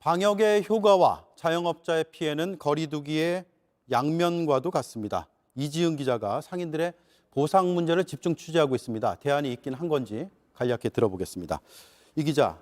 방역의 효과와 자영업자의 피해는 거리두기의 양면과도 같습니다. 이지은 기자가 상인들의 보상 문제를 집중 취재하고 있습니다. 대안이 있긴 한 건지 간략히 들어보겠습니다. 이 기자,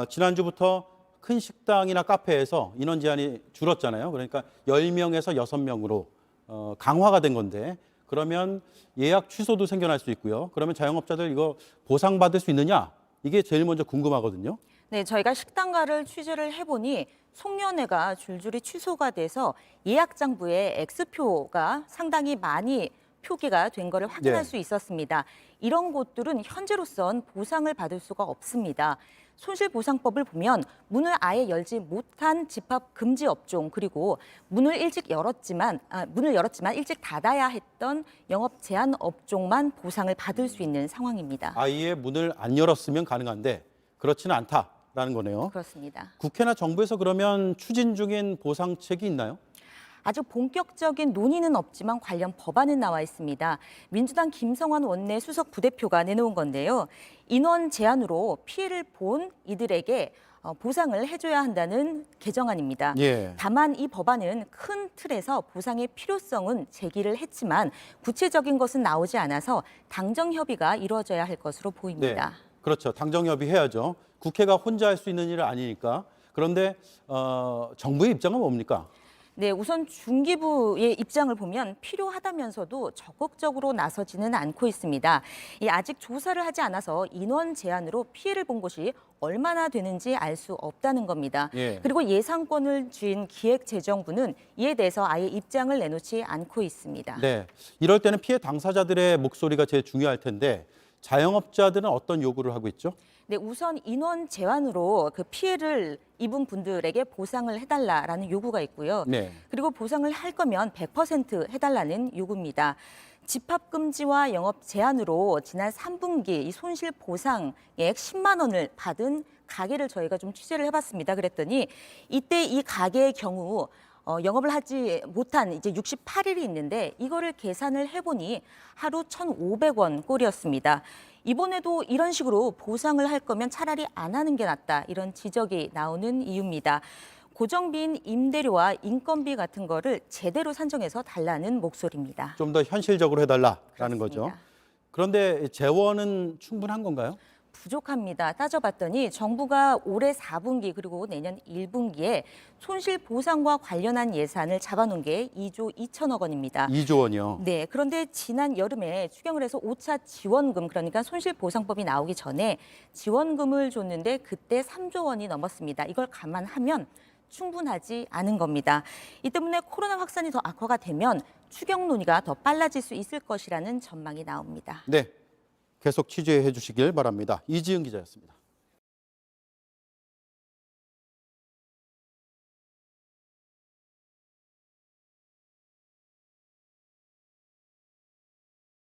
지난주부터 큰 식당이나 카페에서 인원 제한이 줄었잖아요. 그러니까 10명에서 6명으로 강화가 된 건데, 그러면 예약 취소도 생겨날 수 있고요. 그러면 자영업자들 이거 보상받을 수 있느냐? 이게 제일 먼저 궁금하거든요. 네, 저희가 식당가를 취재를 해보니 송년회가 줄줄이 취소가 돼서 예약장부에 X표가 상당히 많이 표기가 된 거를 확인할 네. 수 있었습니다. 이런 곳들은 현재로선 보상을 받을 수가 없습니다. 손실보상법을 보면 문을 아예 열지 못한 집합 금지 업종, 그리고 문을 열었지만 일찍 닫아야 했던 영업 제한 업종만 보상을 받을 수 있는 상황입니다. 아예 문을 안 열었으면 가능한데 그렇지는 않다라는 거네요. 그렇습니다. 국회나 정부에서 그러면 추진 중인 보상책이 있나요? 아직 본격적인 논의는 없지만 관련 법안은 나와 있습니다. 민주당 김성환 원내 수석 부대표가 내놓은 건데요. 인원 제한으로 피해를 본 이들에게 보상을 해줘야 한다는 개정안입니다. 예. 다만 이 법안은 큰 틀에서 보상의 필요성은 제기를 했지만 구체적인 것은 나오지 않아서 당정 협의가 이루어져야 할 것으로 보입니다. 네, 그렇죠. 당정 협의해야죠. 국회가 혼자 할 수 있는 일은 아니니까. 그런데 정부의 입장은 뭡니까? 네, 우선 중기부의 입장을 보면 필요하다면서도 적극적으로 나서지는 않고 있습니다. 아직 조사를 하지 않아서 인원 제한으로 피해를 본 곳이 얼마나 되는지 알 수 없다는 겁니다. 예. 그리고 예산권을 쥔 기획재정부는 이에 대해서 아예 입장을 내놓지 않고 있습니다. 네, 이럴 때는 피해 당사자들의 목소리가 제일 중요할 텐데 자영업자들은 어떤 요구를 하고 있죠? 네, 우선 인원 제한으로 그 피해를 입은 분들에게 보상을 해달라라는 요구가 있고요. 네. 그리고 보상을 할 거면 100% 해달라는 요구입니다. 집합 금지와 영업 제한으로 지난 3분기 이 손실 보상액 10만 원을 받은 가게를 저희가 좀 취재를 해봤습니다. 그랬더니 이때 이 가게의 경우 영업을 하지 못한 이제 68일이 있는데 이거를 계산을 해보니 하루 1,500원 꼴이었습니다. 이번에도 이런 식으로 보상을 할 거면 차라리 안 하는 게 낫다, 이런 지적이 나오는 이유입니다. 고정비인 임대료와 인건비 같은 거를 제대로 산정해서 달라는 목소리입니다. 좀 더 현실적으로 해달라라는 거죠. 그렇습니다. 그런데 재원은 충분한 건가요? 부족합니다. 따져봤더니 정부가 올해 4분기 그리고 내년 1분기에 손실 보상과 관련한 예산을 잡아놓은 게 2조 2천억 원입니다. 2조 원이요. 네, 그런데 지난 여름에 추경을 해서 5차 지원금, 그러니까 손실보상법이 나오기 전에 지원금을 줬는데 그때 3조 원이 넘었습니다. 이걸 감안하면 충분하지 않은 겁니다. 이 때문에 코로나 확산이 더 악화가 되면 추경 논의가 더 빨라질 수 있을 것이라는 전망이 나옵니다. 네, 계속 취재해 주시길 바랍니다. 이지은 기자였습니다.